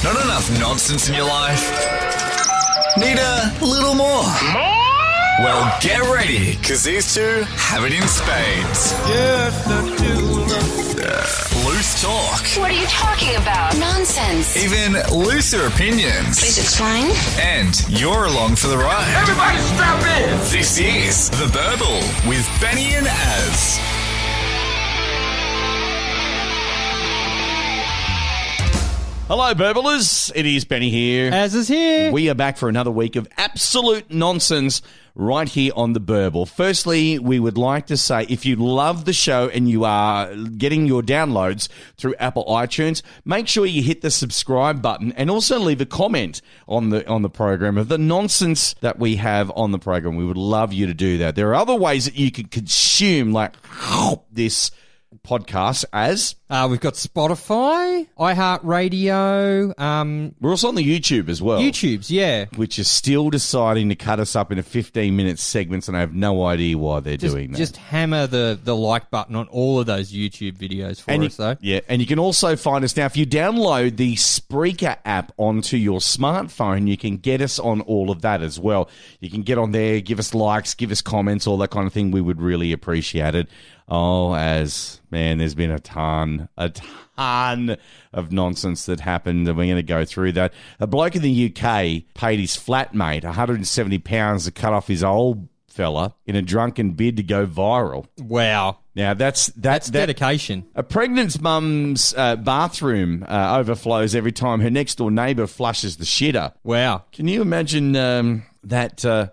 Not enough nonsense in your life? Need a little more? Well, get ready, because these two have it in spades. Loose talk. What are you talking about? Nonsense. Even looser opinions. Please explain. And you're along for the ride. Everybody strap in! This is The Burble with Benny and Az. Hello, Burblers. It is Benny here. Az is here. We are back for another week of absolute nonsense right here on The Burble. Firstly, we would like to say if you love the show and you are getting your downloads through Apple iTunes, make sure you hit the subscribe button and also leave a comment on the program of the nonsense that we have on the program. We would love you to do that. There are other ways that you can consume like this podcast as we've got Spotify, iHeartRadio. we're also on the YouTube as well. YouTube's, yeah. Which is still deciding to cut us up into 15-minute segments, and I have no idea why they're doing that. Just hammer the like button on all of those YouTube videos for us, though. Yeah, and you can also find us now. If you download the Spreaker app onto your smartphone, you can get us on all of that as well. You can get on there, give us likes, give us comments, all that kind of thing. We would really appreciate it. Oh, man, there's been a ton of nonsense that happened, and we're going to go through that. A bloke in the UK paid his flatmate £170 to cut off his old fella in a drunken bid to go viral. Wow. Now, that's dedication. A pregnant mum's bathroom overflows every time her next-door neighbour flushes the shitter. Wow. Can you imagine that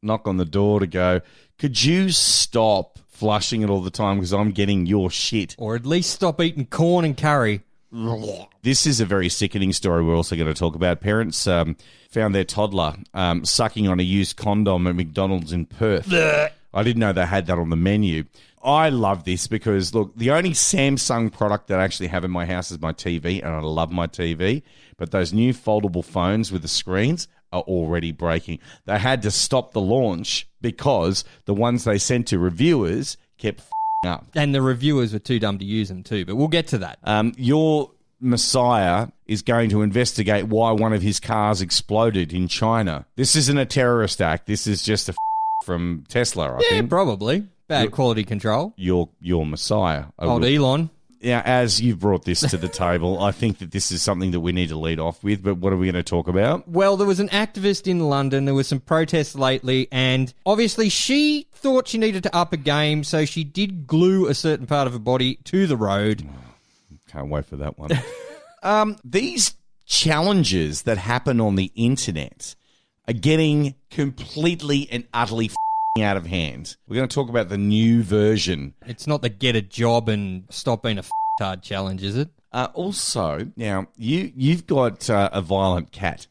knock on the door to go, could you stop flushing it all the time because I'm getting your shit? Or at least stop eating corn and curry. This is a very sickening story we're also going to talk about. Parents found their toddler sucking on a used condom at McDonald's in Perth. I didn't know they had that on the menu. I love this because, look, the only Samsung product that I actually have in my house is my TV, and I love my TV, but those new foldable phones with the screens are already breaking. They had to stop the launch because the ones they sent to reviewers kept up. And the reviewers were too dumb to use them too, but we'll get to that. Your Messiah is going to investigate why one of his cars exploded in China. This isn't a terrorist act. This is just a from Tesla, I think. Yeah, probably. Bad quality control. Your Messiah. Old Elon. Yeah, as you've brought this to the table, I think that this is something that we need to lead off with, but what are we going to talk about? Well, there was an activist in London. There was some protests lately, and obviously she thought she needed to up a game, so she did glue a certain part of her body to the road. Can't wait for that one. These challenges that happen on the internet are getting completely and utterly out of hand. We're going to talk about the new version. It's not the get a job and stop being a tard challenge, is it? Also, now, you've got a violent cat.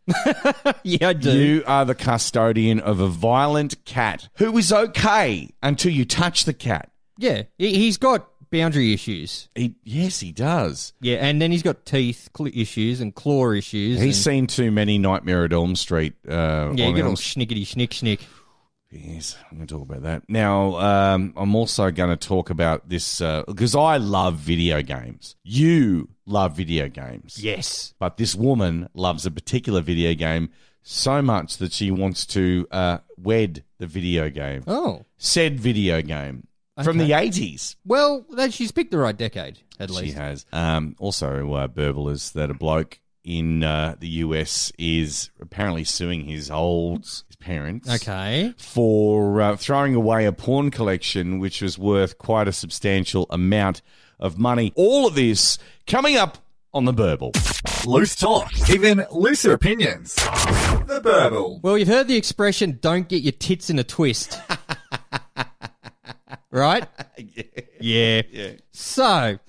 Yeah, I do. You are the custodian of a violent cat who is okay until you touch the cat. Yeah, he's got boundary issues. Yes, he does. Yeah, and then he's got teeth issues and claw issues. He's seen too many Nightmare at Elm Street. Yeah, you get all schnickety schnick. Yes, I'm going to talk about that. Now, I'm also going to talk about this because I love video games. You love video games. Yes. But this woman loves a particular video game so much that she wants to wed the video game. Oh. Said video game. Okay. From the 80s. Well, she's picked the right decade, at least. She has. Also, burblers that a bloke in the US is apparently suing his parents. Okay. For throwing away a porn collection which was worth quite a substantial amount of money. All of this coming up on The Burble. Loose talk, even looser opinions. The Burble. Well, you've heard the expression, don't get your tits in a twist. Right? Yeah. So,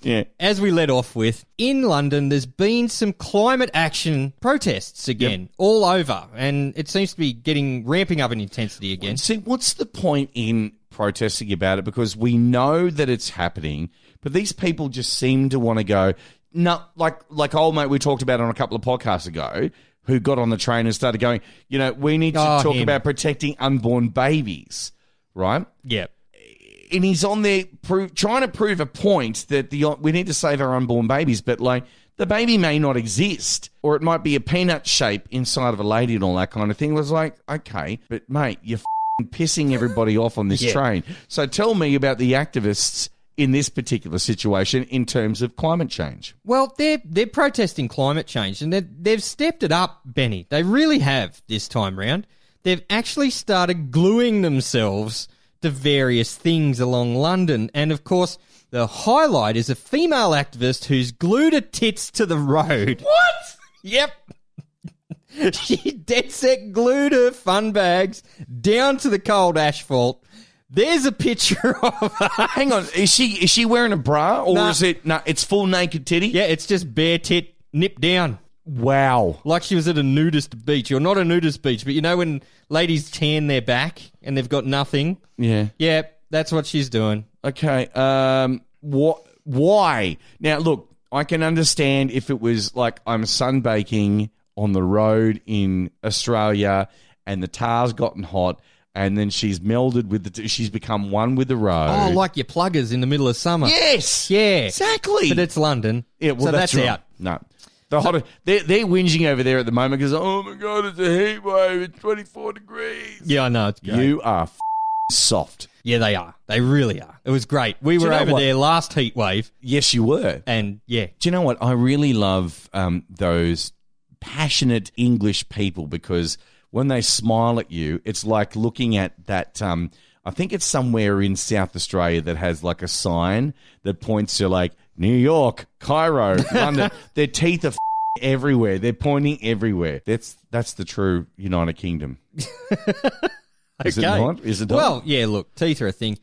as we led off with, in London, there's been some climate action protests again, all over, and it seems to be ramping up in intensity again. See, what's the point in protesting about it? Because we know that it's happening, but these people just seem to want to go, no, like old mate we talked about on a couple of podcasts ago, who got on the train and started going, we need to talk about protecting unborn babies, right? Yeah. And he's on there trying to prove a point that we need to save our unborn babies, but The baby may not exist, or it might be a peanut shape inside of a lady and all that kind of thing. It was like, okay, but mate, you're pissing everybody off on this train. So tell me about the activists in this particular situation in terms of climate change. Well, they're protesting climate change, and they've stepped it up, Benny. They really have this time round. They've actually started gluing themselves to various things along London. And, of course, the highlight is a female activist who's glued her tits to the road. What? Yep. She dead set glued her fun bags down to the cold asphalt. There's a picture of her. Hang on, is she wearing a bra or is it? No, it's full naked titty. Yeah, it's just bare tit nipped down. Wow, like she was at a nudist beach, or not a nudist beach, but you know when ladies tan their back and they've got nothing. Yeah, that's what she's doing. Okay, why? Now look, I can understand if it was like I'm sunbaking on the road in Australia and the tar's gotten hot. And then she's melded with she's become one with the road. Oh, like your pluggers in the middle of summer. Yes. Yeah. Exactly. But it's London. Yeah, well, so that's right. out. No. They're whinging over there at the moment because, oh my God, it's a heat wave. It's 24 degrees. Yeah, I know. It's great. You are soft. Yeah, they are. They really are. It was great. We were over there last heat wave. Yes, you were. And yeah. Do you know what? I really love those passionate English people because when they smile at you, it's like looking at that. I think it's somewhere in South Australia that has like a sign that points to like New York, Cairo, London. Their teeth are everywhere. They're pointing everywhere. That's the true United Kingdom. Is it not? Is it not? Well, yeah, look, teeth are a thing.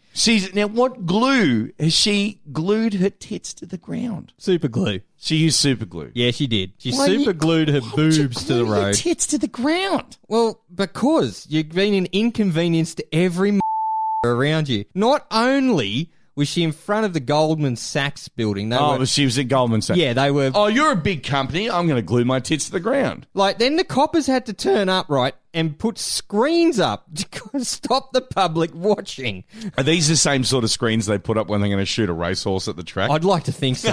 Now, what glue has she glued her tits to the ground? Super glue. She used super glue. Yeah, she did. She super glued her boobs to the road. Tits to the ground. Well, because you've been an inconvenience to every around you. Not only was she in front of the Goldman Sachs building. She was at Goldman Sachs. Yeah, they were. Oh, you're a big company. I'm going to glue my tits to the ground. Like, then the coppers had to turn up, right, and put screens up to stop the public watching. Are these the same sort of screens they put up when they're going to shoot a racehorse at the track? I'd like to think so.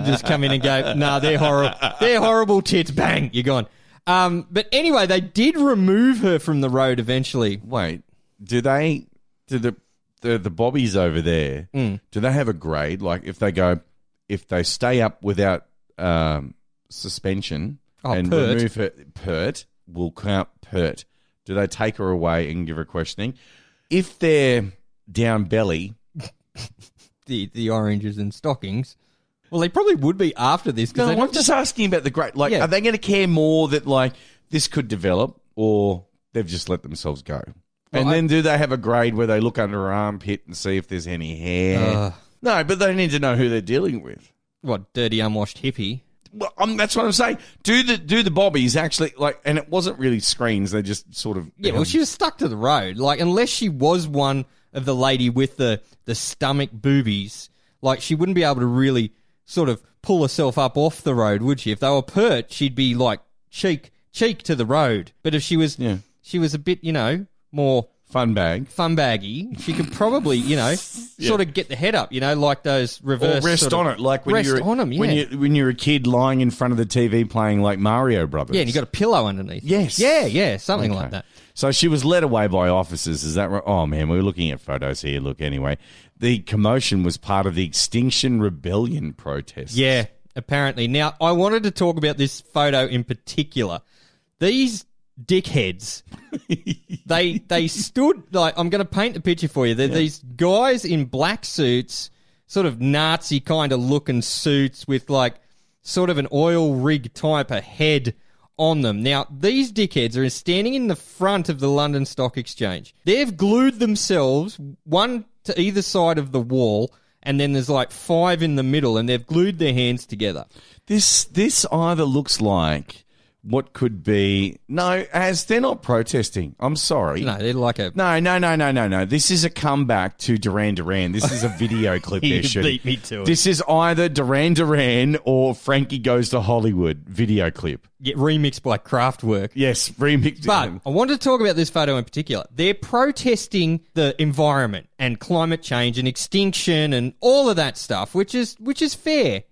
Just come in and go, nah, they're horrible. They're horrible tits. Bang, you're gone. But anyway, they did remove her from the road eventually. Wait, do the bobbies over there, do they have a grade? Like if they stay up without suspension and remove her, pert will count pert. Do they take her away and give her questioning? If they're down belly, the oranges and stockings. Well, they probably would be after this. No, I'm just asking about the grade. Like, are they going to care more that like this could develop, or they've just let themselves go? And then do they have a grade where they look under her armpit and see if there's any hair? No, but they need to know who they're dealing with. What, dirty, unwashed hippie? Well, that's what I'm saying. Do the bobbies actually, like, and it wasn't really screens, they just sort of... Yeah, well, she was stuck to the road. Like, unless she was one of the lady with the stomach boobies, like, she wouldn't be able to really sort of pull herself up off the road, would she? If they were pert, she'd be, like, cheek to the road. But if she was a bit, more fun baggy, she could probably, sort of get the head up, like those reverse. Or rest on it, like when you're a kid lying in front of the TV playing like Mario Brothers. Yeah, and you got a pillow underneath. Yes. Yeah, something like that. So she was led away by officers, is that right? Oh man, we were looking at photos here. Look, anyway, the commotion was part of the Extinction Rebellion protests. Yeah, apparently. Now, I wanted to talk about this photo in particular. These dickheads, they stood, like, I'm going to paint the picture for you. They're these guys in black suits, sort of Nazi kind of looking suits with like sort of an oil rig type of head on them. Now, these dickheads are standing in the front of the London Stock Exchange. They've glued themselves, one to either side of the wall, and then there's like 5 in the middle, and they've glued their hands together. This either looks like what could be... No, as they're not protesting. I'm sorry. No, they're like a... No. This is a comeback to Duran Duran. This is a video clip they're shooting. You beat me to it. This is either Duran Duran or Frankie Goes to Hollywood video clip. Yeah, remixed by Kraftwerk. Yes, remixed. But I wanted to talk about this photo in particular. They're protesting the environment and climate change and extinction and all of that stuff, which is fair.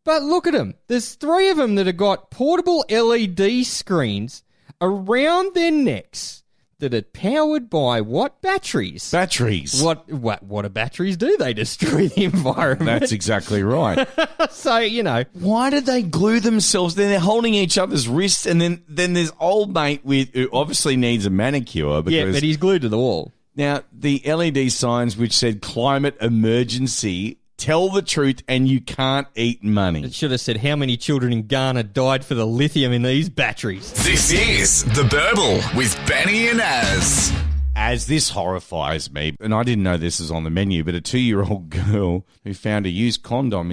But look at them. There's 3 of them that have got portable LED screens around their necks that are powered by what? Batteries. Batteries. What do batteries do? They destroy the environment. That's exactly right. So, Why did they glue themselves? Then they're holding each other's wrists, and then there's old mate who obviously needs a manicure. Because, yeah, but he's glued to the wall. Now, the LED signs which said climate emergency tell the truth and you can't eat money. It should have said how many children in Ghana died for the lithium in these batteries. This is The Burble with Benny and Az. As this horrifies me, and I didn't know this was on the menu, but a 2-year-old girl who found a used condom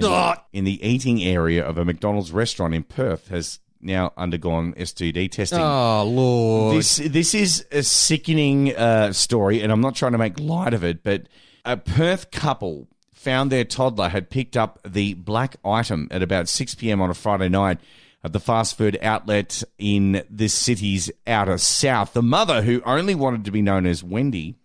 in the eating area of a McDonald's restaurant in Perth has now undergone STD testing. Oh, Lord. This is a sickening story, and I'm not trying to make light of it, but a Perth couple found their toddler had picked up the black item at about 6 p.m. on a Friday night at the fast food outlet in this city's outer south. The mother, who only wanted to be known as Wendy,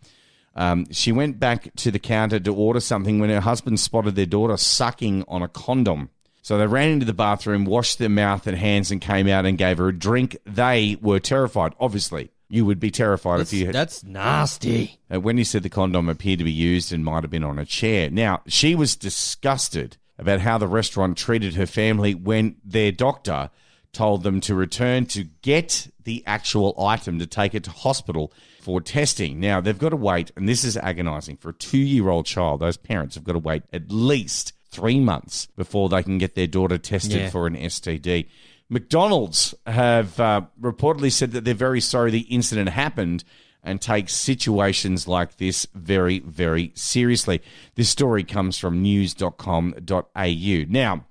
she went back to the counter to order something when her husband spotted their daughter sucking on a condom. So they ran into the bathroom, washed their mouth and hands, and came out and gave her a drink. They were terrified, obviously. You would be terrified if you... That's nasty. Wendy said the condom appeared to be used and might have been on a chair. Now, she was disgusted about how the restaurant treated her family when their doctor told them to return to get the actual item to take it to hospital for testing. Now, they've got to wait, and this is agonising, for a 2-year-old child. Those parents have got to wait at least 3 months before they can get their daughter tested for an STD. McDonald's have reportedly said that they're very sorry the incident happened and take situations like this very, very seriously. This story comes from news.com.au. Now,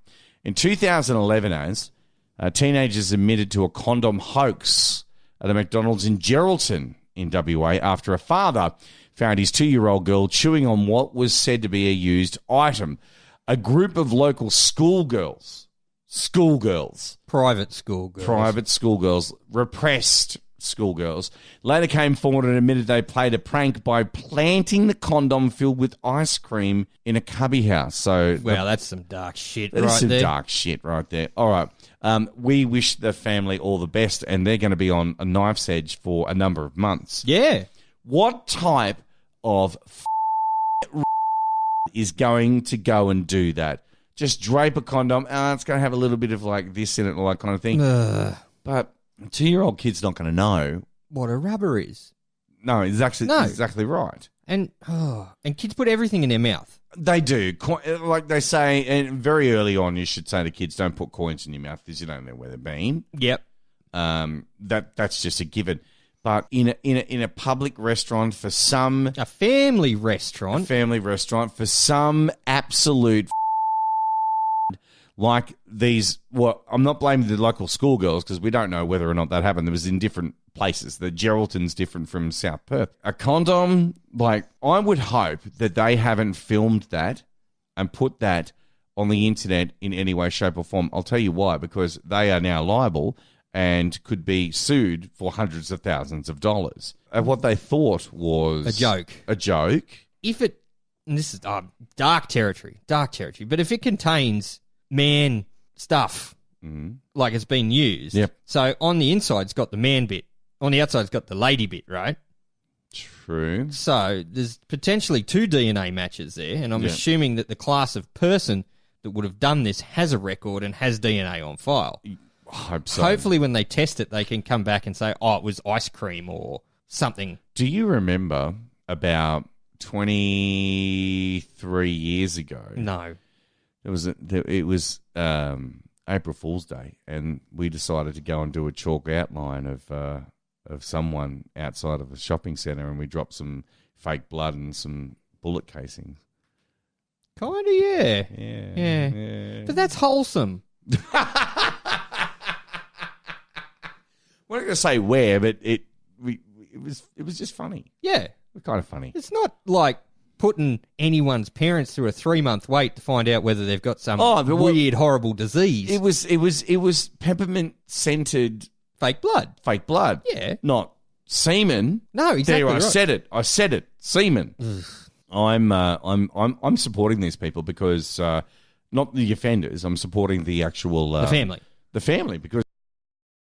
in 2011, teenagers admitted to a condom hoax at a McDonald's in Geraldton in WA after a father found his 2-year-old girl chewing on what was said to be a used item. A group of local schoolgirls, private schoolgirls, repressed schoolgirls, later came forward and admitted they played a prank by planting the condom filled with ice cream in a cubby house. So, wow, that's some dark shit right there. That's some dark shit right there. All right. We wish the family all the best, and they're going to be on a knife's edge for a number of months. Yeah. What type of is going to go and do that? Just drape a condom. It's going to have a little bit of like this in it, all that kind of thing. But a 2-year-old kid's not going to know what a rubber is. No, exactly right. And kids put everything in their mouth. They do. Like they say, and very early on, you should say to kids, don't put coins in your mouth because you don't know where they've been. Yep. That's just a given. But in a public restaurant for some... A family restaurant for some absolute... like these... Well, I'm not blaming the local schoolgirls because we don't know whether or not that happened. It was in different places. The Geraldton's different from South Perth. A condom, like, I would hope that they haven't filmed that and put that on the internet in any way, shape or form. I'll tell you why, because they are now liable and could be sued for hundreds of thousands of dollars. And what they thought was... A joke. If it... And this is dark territory, but if it contains man stuff, like it's been used, so on the inside it's got the man bit, on the outside it's got the lady bit, right? True. So there's potentially 2 DNA matches there, and I'm assuming that the class of person that would have done this has a record and has DNA on file. I hope so. Hopefully when they test it, they can come back and say, it was ice cream or something. Do you remember about 23 years ago? No. It was April Fool's Day, and we decided to go and do a chalk outline of someone outside of a shopping centre, and we dropped some fake blood and some bullet casings. Kind of, yeah. But that's wholesome. I'm not going to say where, but it was just funny. Yeah. It was kind of funny. It's not like putting anyone's parents through a 3-month wait to find out whether they've got some weird, horrible disease. It was peppermint scented fake blood. Yeah. Not semen. No, exactly. There, right. I said it. Semen. I'm supporting these people because not not the offenders. I'm supporting the actual The family. The family, because